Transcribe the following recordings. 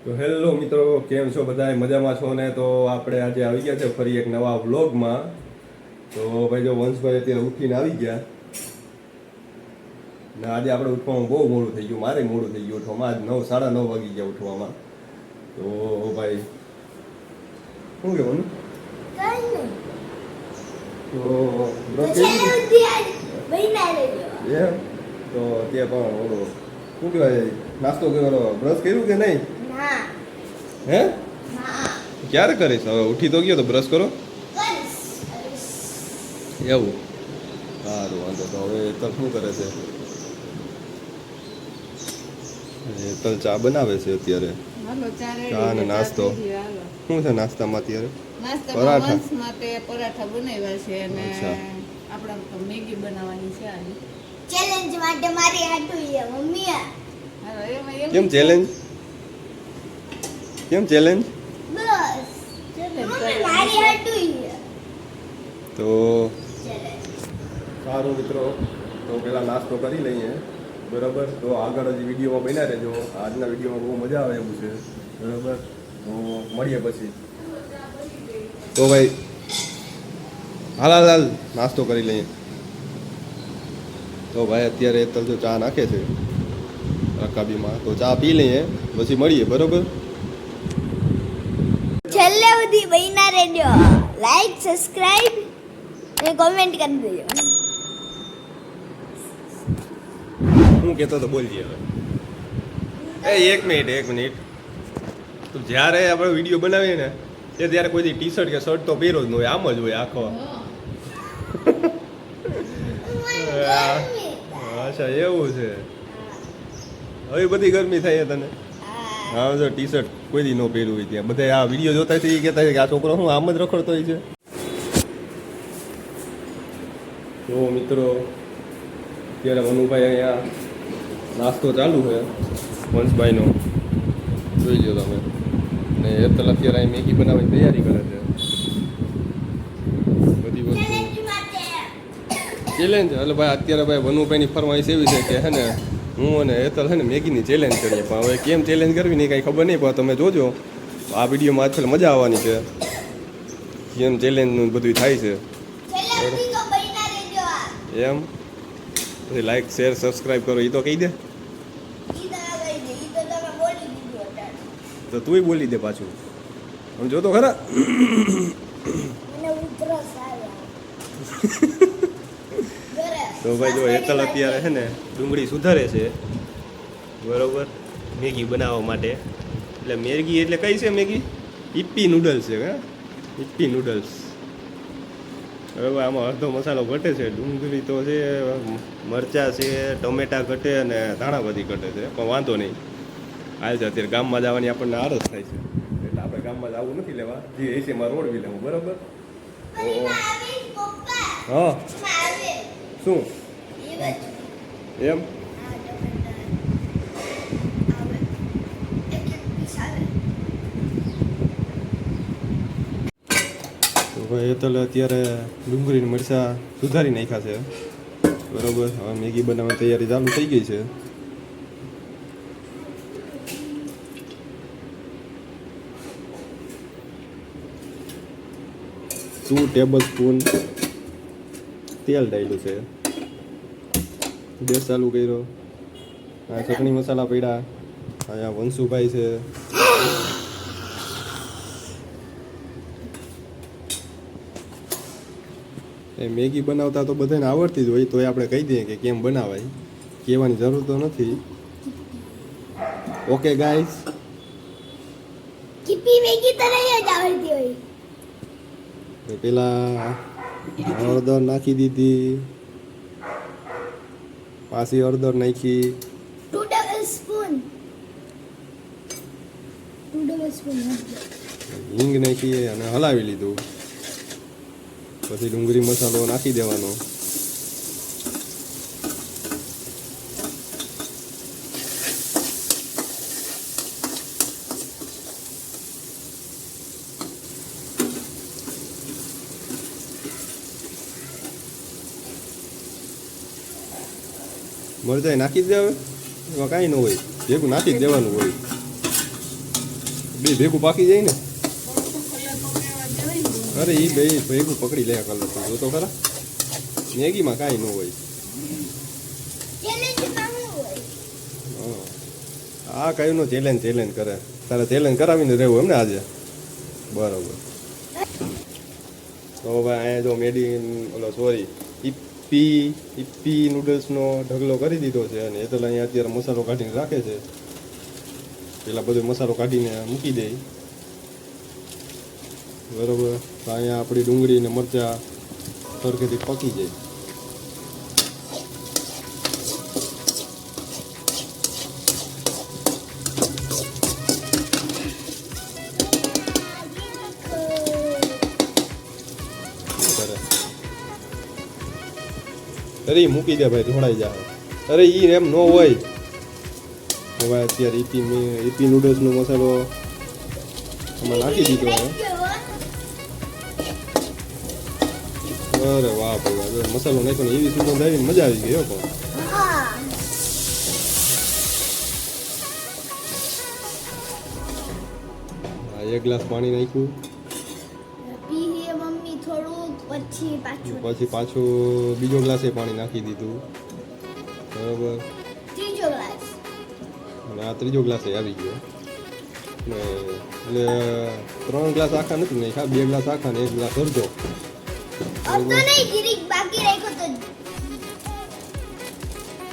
તો હેલો મિત્રો, કેમ છો બધા? મજામાં છો ને? તો આપણે આજે આવી ગયા છે ફરી એક નવા વ્લોગમાં. તો ભાઈ જો વંશભાઈ અત્યારે ઉઠીને આવી ગયા ને આજે આપણે ઉઠવામાં બહુ મોડું થઈ ગયું. મારે મોડું થઈ ગયું ઉઠવામાં. આજ 9, 9:30 વાગી ગયા ઉઠવામાં. તો ભાઈ શું કહેવાનું? તો બ્રશ એમ તો ત્યાં પણ ઓલો શું કહેવાય, નાસ્તો કર્યો, બ્રશ કર્યું કે નહીં? હે ક્યારે કરીશ? હવે ઉઠી તો ગયો તો બ્રશ કરો એવું. સારું, વાંધો તો હવે તલ શું કરે છે? તલ ચા બનાવે છે અત્યારે. ચા ને નાસ્તો શું છે નાસ્તામાં અત્યારે? પરાઠા બનાવ્યા છે અને આપણે મેગી બનાવવાની છે આજે. ચેલેન્જ માટે મારી હાટું છે મમ્મી. કેમ ચેલેન્જ? કેમ ચેલેન્જ? બસ મારી હાટું છે તો સારું મિત્રો, તો પેલા નાસ્તો કરી લઈએ બરાબર. તો આગળ હજી વિડીયોમાં બન્યા રહેજો. આજના વિડીયોમાં બહુ મજા આવે એવું છે બરાબર. તો મળીએ પછી. તો ભાઈ હાલ હાલ હાલ નાસ્તો કરી લઈએ. તો ભાઈ અત્યારે તલ જો ચા નાખે છે રકાબીમાં, તો ચા પી લઈએ પછી મળીએ બરોબર. છેલ્લે સુધી બન્યા રહેજો. લાઈક, સબસ્ક્રાઇબ અને કોમેન્ટ કરી દેજો. હું કહેતો તો બોલજે હવે. એક મિનિટ. તો જ્યારે આપણે વિડીયો બનાવીએ ને તે ત્યારે કોઈ ટી શર્ટ કે શર્ટ તો પહેરો જ ન હોય, આમ જ હોય આખો. અચ્છા એવું છે. હવે બધી ગરમી થાય તને? હા જો ટી શર્ટ કોઈ દી ન પહેર્યું હોય ત્યાં બધા આ વિડીયો જોતા છે એ કહેતા છે કે આ છોકરો હું આમ જ રખડતો હોય છે. તો મિત્રો અત્યારે મનુભાઈ અહીંયા નાસ્તો ચાલુ છે વંશભાઈનો, જોઈ લો તમે. ને એરતલ અત્યારે અહીં મેગી બનાવવાની તૈયારી કરે છે. બધી વસ્તુ ચેલેન્જ એટલે ભાઈ અત્યારે ભાઈ વનુભાઈની ફરમાઈશ એવી છે કે હે ને હું અને એરતલ છે ને મેગીની ચેલેન્જ કરીએ. પણ હવે કેમ ચેલેન્જ કરવી નહીં કાંઈ ખબર નહીં, પણ તમે જોજો આ વિડીયોમાં આજકાલ મજા આવવાની છે કેમ ચેલેન્જનું બધું થાય છે એમ. પછી લાઈક, શેર, સબસ્ક્રાઈબ કરો એ તો કહી દે. તો તુંય બોલી દે પાછું. આમ જો તો ખરા. તો ભાઈ જો એતલ અત્યારે છે ને ડુંગળી સુધારે છે બરોબર મેગી બનાવવા માટે. એટલે મેગી એટલે કઈ છે મેગી? ઈપ્પી નૂડલ્સ છે. હા ઈપ્પી નૂડલ્સ બરાબર. આમાં અડધો મસાલો ઘટે છે, ડુંગળી તો છે, મરચાં છે, ટમેટા ઘટે અને ધાણા બધી ઘટે છે. પણ વાંધો નહીં, હાલ છે. અત્યારે ગામમાં જવાની આપણને આળસ થાય છે એટલે આપણે ગામમાં જવું નથી લેવા, જે એસીમાં રોડવી લેવું બરાબર. હા શું એમ? તો ભાઈ એ તો અત્યારે ડુંગળી ને મરચાં સુધારી નાખ્યા છે બરોબર. હવે મેગી બનાવવાની તૈયારી ચાલુ થઈ ગઈ છે. 2 ટેબલ સ્પૂન તેલ ડાલ્યું છે. ગેસ ચાલુ કર્યો. આ ચટણી મસાલા પડ્યા. અહીંયા વંશુભાઈ છે. એ મેગી બનાવતા તો બધાને આવડતી જ હોય, તોય આપણે કહી દઈએ કે કેમ બનાવાય. કહેવાની જરૂર તો નથી. Okay guys. ચીપી મેગી તો નહીં જ આવડતી હોય. પેલા હળદર નાખી દીધી, પાછી હળદર નાખી, 2 ટેબલ સ્પૂન હિંગ નાખી અને હલાવી લીધું. પછી ડુંગળી મસાલો નાખી દેવાનો. મરચાઈ નાખી જ દે. હવે એમાં કાંઈ ન હોય, ભેગું નાખી જ દેવાનું હોય. બે ભેગું પાકી જાય ને. કલર પકડવા દેવાય ને. અરે એ બે ભેગું પકડી લે કલર જો તો ખરા. મેગીમાં કાંઈ ન હોય. ચેલેન્જમાં શું હોય? હા કયું નો ચેલેન્જ કરે તારે ચેલેન્જ કરાવીને રહેવું એમ ને આજે બરોબર. તો ભાઈ અહીંયા જો મેડી ઓલો સોરી ઈપ્પી નૂડલ્સનો ઢગલો કરી દીધો છે અને એ તો અહીંયા અત્યારે મસાલો કાઢીને રાખે છે. પેલા બધો મસાલો કાઢીને મૂકી દે બરોબર. તો અહીંયા આપણી ડુંગળી ને મરચાં સરખેથી પકી જાય. અરે મૂકી દે ભાઈ થોડાઈ જાય. અરે ઈ એમ ન હોય. હવે અત્યારે ઈપી નૂડલ્સનો મસાલો આમાં નાખી દીધો હવે. અરે વાહ ભાઈ મસાલો નાખ્યો ને એવી સુગંધ આવીને મજા આવી ગઈ હો પણ. હા એક ગ્લાસ પાણી નાખ્યું પીએ મમ્મી થોડું પછી પાછું બીજો ગ્લાસે પાણી નાખી દીધું બરાબર. ત્રીજો ગ્લાસ અને આ ત્રીજો ગ્લાસ આવી ગયો ને એટલે 3 ગ્લાસ આખા નથી નાખ્યા 2 ગ્લાસ આખા ને 1 ગ્લાસ અડધો. અડધો નહીં જીરીક બાકી રાખ્યો તો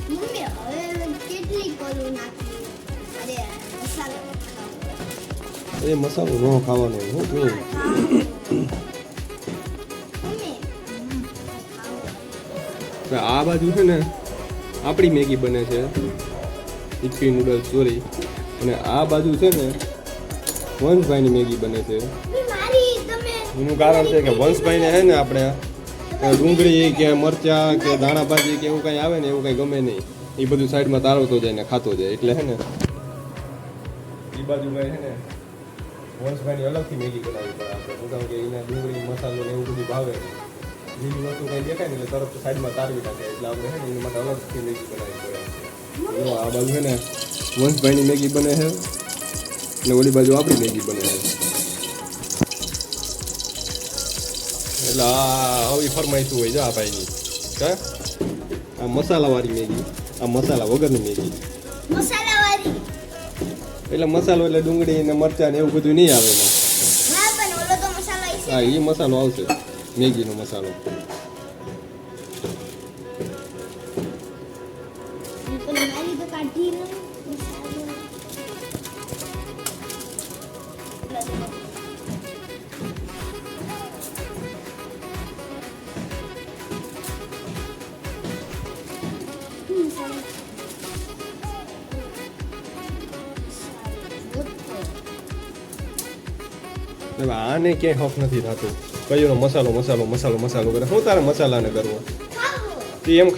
મમ્મી હવે કેટલી કરું નાખી અરે મસાલો એ મસાલો ન ખાવાનો હોય હું કેવું. આ બાજુ છે ને આપણી મેગી બને છે ઈપ્પી નૂડલ્સ સોરી અને આ બાજુ છે ને વંશભાઈની મેગી બને છે. એનું કારણ છે કે વંશભાઈને છે ને આપણે ડુંગળી કે મરચાં કે દાણાભાજી કે એવું કંઈ આવે ને એવું કંઈ ગમે નહીં. એ બધું સાઈડમાં તારવતો જાય ને ખાતો જાય એટલે છે ને એ બાજુ ભાઈ છે ને વંશભાઈની અલગથી મેગી બનાવવી પડે આપણે શું કામ કે એના ડુંગળી મસાલો ને એવું બધું ભાવે નહીં. લીલી વસ્તુ કંઈ દેખાય ને એટલે તરત સાઈડમાં તારવી નાખે એટલે આપણે છે ને એના માટે અલગથી મેગી બનાવવી પડે. જો આ બાજુ છે ને વંશભાઈની મેગી બને છે ને ઓલી બાજુ આપણી મેગી બને છે. એટલે આ આવી ફરમાઈશું હોય છે આ ભાઈની કે આ મસાલાવાળી મેગી આ મસાલા વગરની મેગી. મસાલાવાળી એટલે મસાલો એટલે ડુંગળી ને મરચાં ને એવું બધું નહીં આવે એમાં. હા પણ ઓલો તો મસાલો છે. હા એ મસાલો આવશે મેગીનો મસાલો. પણ મારી તો કાઢી લો હવે આને ક્યાંય હફ નથી થતું કયો મસાલો મસાલો મસાલો મસાલો કરે શું તારે મસાલાને કરવો તે એમ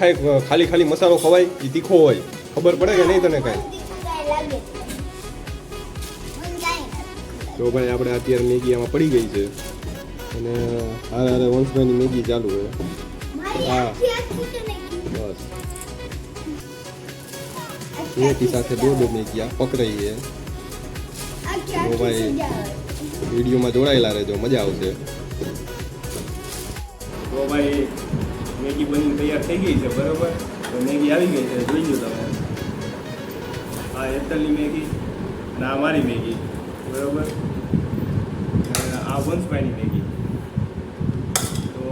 ખાલી મસાલો ખવાય એ તીખો હોય ખબર પડે કે નહીં તને કાંઈ. તો ભાઈ આપણે અત્યારે મેગી આમાં પડી ગઈ છે અને હારે વંશભાઈની મેગી ચાલુ હોય. હા બસ એકી સાથે બે મેગી આ પકડાઈ છે. તો ભાઈ વિડીયોમાં જોડાયેલા રહેજો મજા આવશે. તો ભાઈ મેગી બનીને તૈયાર થઈ ગઈ છે બરોબર. તો મેગી આવી ગઈ છે જોઈ લો તમે. આ એતલની મેગી ને આ મારી મેગી બરોબર. આ વંશભાઈની મેગી. તો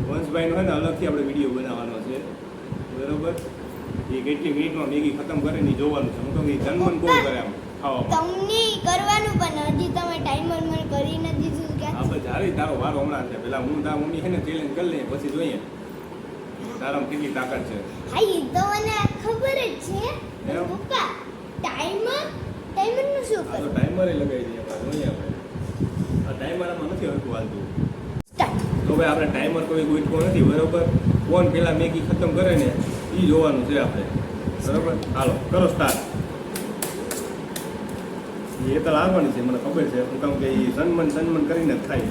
વંશભાઈનો છે ને અલગથી આપણે વિડીયો બનાવવાનો છે બરોબર. એ કેટલી મિનિટમાં મેગી ખતમ કરે ને જોવાનું છે. હું કહું જન્મન બહુ કરે આમ ખાવામાં. તમને કરવાનું પણ હજી તમે ટાઈમર મને કરી નથી દીધું કે હા બસ હારી તારો વારો હમણાં છે. પેલા હું તારા મમ્મી છે ને ચેલેન્જ કરી લઈએ પછી જોઈએ તારામાં કેટલી તાકાત છે. હા એ તો મને ખબર જ છે એમ? પપ્પા ટાઈમરનું શું આ તો કરું ટાઈમરે લગાવી દઈએ આપણે જોઈએ આપણે. આ ટાઈમર આમાં નથી હરખું હાલતું. સ્ટાર્ટ તો ભાઈ આપણે ટાઈમર કોઈ ગોઠવો નથી બરોબર. કોણ પેલા મેગી ખતમ કરે ને એ જોવાનું છે આપણે બરોબર. હાલો કરો સ્ટાર્ટ. એ તો લાવવાની છે મને ખબર છે. હું કામ કે એ સન્માન કરીને જ થાય.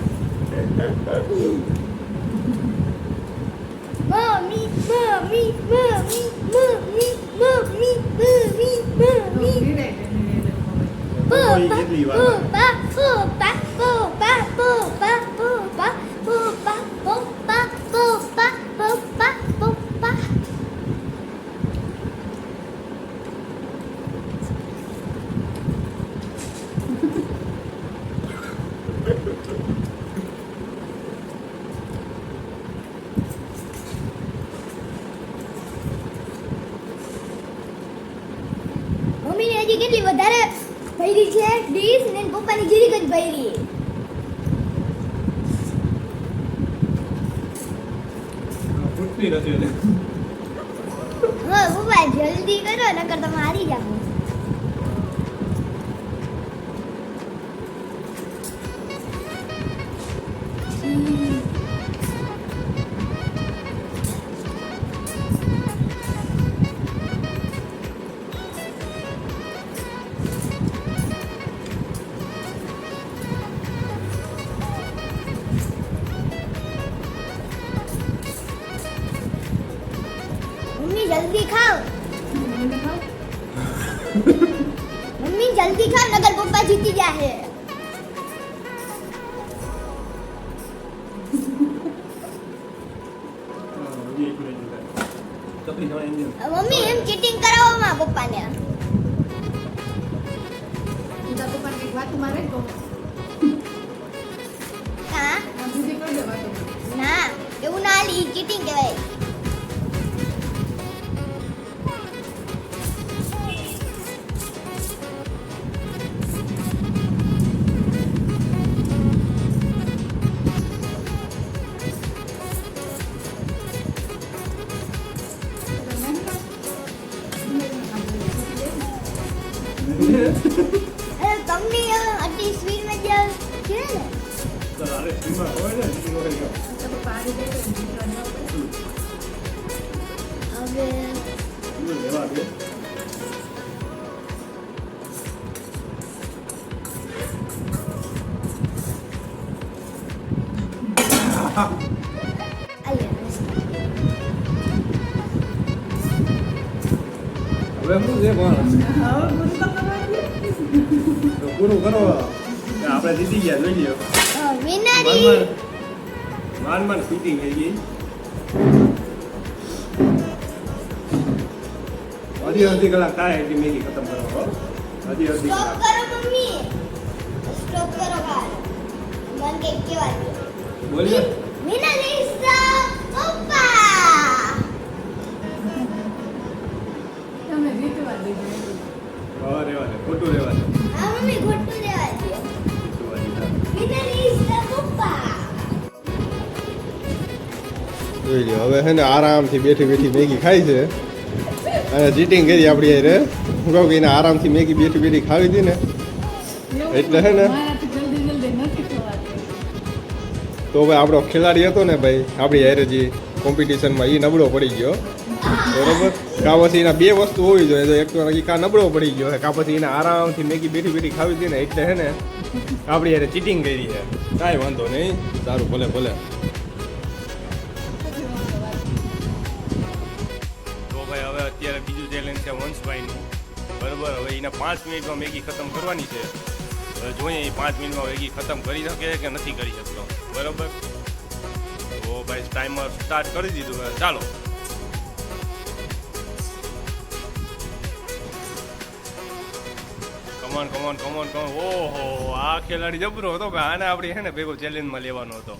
Mummy mummy mummy mummy mummy mummy mummy નિરાંતે ખવાય. કોઈ કેટલી વાર પૂપા પૂપા પૂપા પૂપા પૂપા પૂપા પૂપા પૂપા પૂપા પૂપા મમ્મીને હજી કેટલી વધારે ભરી છે ડીશ ને પપ્પાની જીરીક જ ભરી ફૂટતી નથી એટલે હા પપ્પા જલ્દી કરો નકર તમે હારી જાઓ મમ્મી જલ્દી ખાઓ મમ્મી જલ્દી ખાઓ નકર પપ્પા જીતી જાહે મમ્મી એમ ચીટિંગ કરાવો માં પપ્પાને તું તારા પપ્પાને કંઈક વાતું મારે તો હા આ જુદી કરી દે વાતું. ના એવું ના હાલી ચીટિંગ કહેવાય અરે તમને આટલી સ્પીડમાં જ છે ને અરે સ્કૂલમાં હોય ને ચીટિંગ વગર જાઓ. તો પપ્પા આવી જાય તો જીતવા ન પડે. હવે સ્કૂલ લેવા દે. હવે શું છે પણ તો પૂરું કરો આપણે જીતી ગયા જોઈ લ્યો વિનરી માંડ શૂટિંગ થઈ ગઈ અડધી કલાક થાય એટલી મેગી ખતમ કરો હો. અડધી સ્ટોપ કલાક કરો મમ્મી સ્ટોપ કરો બાર મન કે કેવા દે બોલીએ વિનરી ઇઝ પપ્પા તમે જીતવા દેજો. હા રેવા દે ખોટું રેવા દે હા મમ્મી ખોટું લેવા દે જોવા દીધા. વિનરી ઇઝ પપ્પા જોઈ લ્યો હવે છે ને આરામથી બેઠી બેઠી મેગી ખાઈ છે અને ચીટિંગ કરી આપણી યારે હું કહું કે એને આરામથી મેગી બેઠી બેઠી ખાવી હતી ને એટલે હે ને મારાથી જલ્દી જલ્દી નથી ખવાતું. તો ભાઈ આપણો ખેલાડી હતો ને ભાઈ આપણી યારે જે કોમ્પિટિશનમાં એ નબળો પડી ગયો બરોબર કાં પછી એના બે વસ્તુ હોવી જોઈએ તો એક તો એ કાં નબળો પડી ગયો કાં પછી એને આરામથી મેગી બેઠી બેઠી ખાવી હતી ને એટલે હે ને આપણી યારે ચીટિંગ કરી છે કાંઈ વાંધો નહીં સારું ભલે ભલે તો ભાઈ હવે અત્યારે બીજું ચેલેન્જ છે વંશભાઈનું બરાબર હવે એના 5 મિનિટમાં મેગી ખતમ કરવાની છે હવે જોઈએ એ 5 મિનિટમાં મેગી ખતમ કરી શકે કે નથી કરી શકતો બરાબર તો ભાઈ ટાઈમર સ્ટાર્ટ કરી દીધું હવે ચાલો કમોન કમોન કમોન કમોન ઓહો આ ખેલાડી જબરો હતો કે આને આપણે છે ને ભેગો ચેલેન્જમાં લેવાનો હતો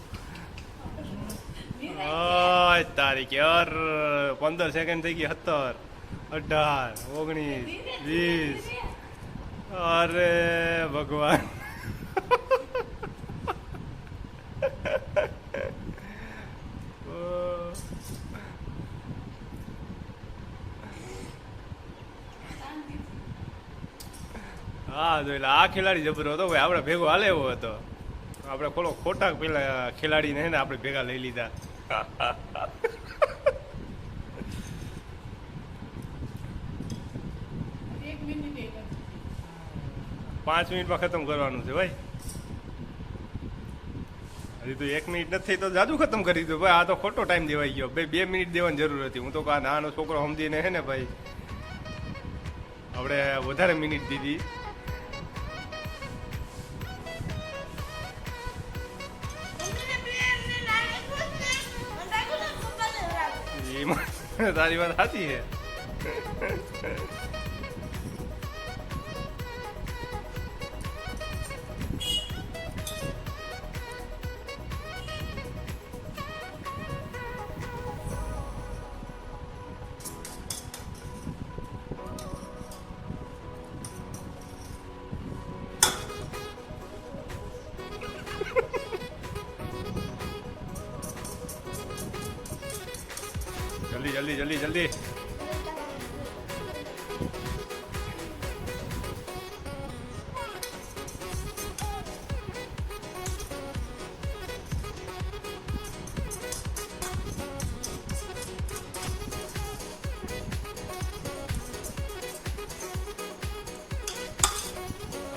ઓય તારીખ યાર 15 સેકન્ડ થઈ ગઈ 17 18 19 20 અરે ભગવાન હા તો એટલે આ ખેલાડી જબરો હતો ભાઈ આપણે ભેગો હાલે એવો હતો આપણે ખોટા પેલા ખેલાડીને હે ને આપણે ભેગા લઈ લીધા 5 મિનિટમાં ખતમ કરવાનું છે ભાઈ હજી તો 1 મિનિટ નથી તો જાદુ ખતમ કરી દીધું ભાઈ આ તો ખોટો ટાઈમ દેવાઈ ગયો ભાઈ 2 મિનિટ દેવાની જરૂર હતી હું તો આ નાનો છોકરો સમજીને હે ને ભાઈ આપણે વધારે મિનિટ દીધી તારી વાત સાચી છે. જલ્દી જલ્દી જલ્દી જલ્દી.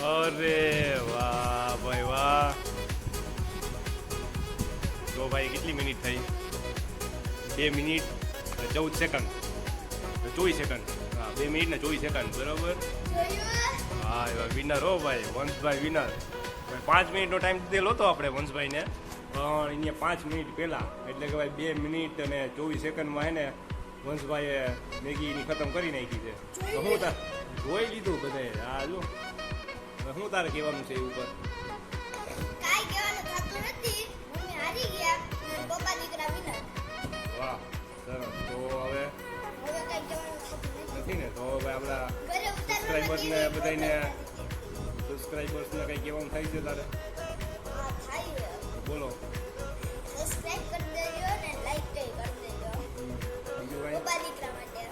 અરે વાહ ભાઈ વાહ. તો ભાઈ કેટલી મિનિટ થઈ? 2 મિનિટ 14 સેકન્ડ, 24 સેકન્ડ. હા, 2 મિનિટ ને 24 સેકન્ડ, બરાબર. હા, એવા વિનર હો ભાઈ, વંશભાઈ વિનર. 5 મિનિટનો ટાઈમ દીધેલો હતો આપણે વંશભાઈને, પણ અહીંયા 5 મિનિટ પહેલાં, એટલે કે ભાઈ 2 મિનિટ અને 24 સેકન્ડમાં હે ને વંશભાઈએ મેગીની ખતમ કરી નાખી છે. તો હું તાર જોઈ લીધું બધે. હા જો, શું તારે કહેવાનું છે એ ઉપર? કાઈ કહેવાનું થતું નથી. મમ્મી હારી ગયા અને પપ્પા દીકરા વિનર. વાહ, સરસ. તો હવે હવે કાઈ કહેવાનું થતું નથી. નથી ને, તો હવે આપણા ઘરે સબસ્ક્રાઈબર્સને ઉતારવામાં બધાને સબસ્ક્રાઈબર્સને કંઈ કહેવાનું થાય છે તારે? હા થાય. બોલો. સબસ્ક્રાઇબ કરી દેજો અને લાઈક કરી દેજો. બીજું કાંઈ? પપ્પા દીકરા માટે.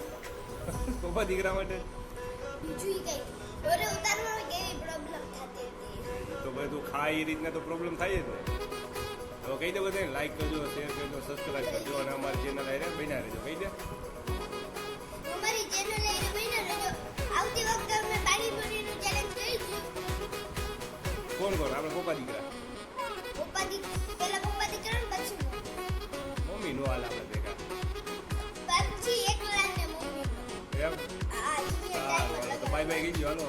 પપ્પા દીકરા માટે બીજું ઈ કઈ ઘરે ઉતારવામાં કેવી પ્રોબ્લેમ થતી હતી. તો બધું ખાય એ રીતના તો પ્રોબ્લેમ થાય જ ને. તો કહી દે બધાને લાઈક કરજો, શેર કરજો, સબસ્ક્રાઈબ કરજો અને અમારી ચેનલ આવીને બન્યા રહેજો. કહી દે. અમારી ચેનલ લઈને બન્યા રહેજો. આવતી વખતે અમે પાણીપુરીનું ચેલેન્જ કરીશું. કોણ કોણ? આપણે પપ્પા દીકરા. પપ્પા દીકરા પહેલા પપ્પા દીકરા ને પછી મમ્મી નો હાલ આપણે ભેગા. પછી એકલા ને મમ્મી. એમ? હા ઈ હા, ટાઈમ તો બાય બાય કહી દો હાલો.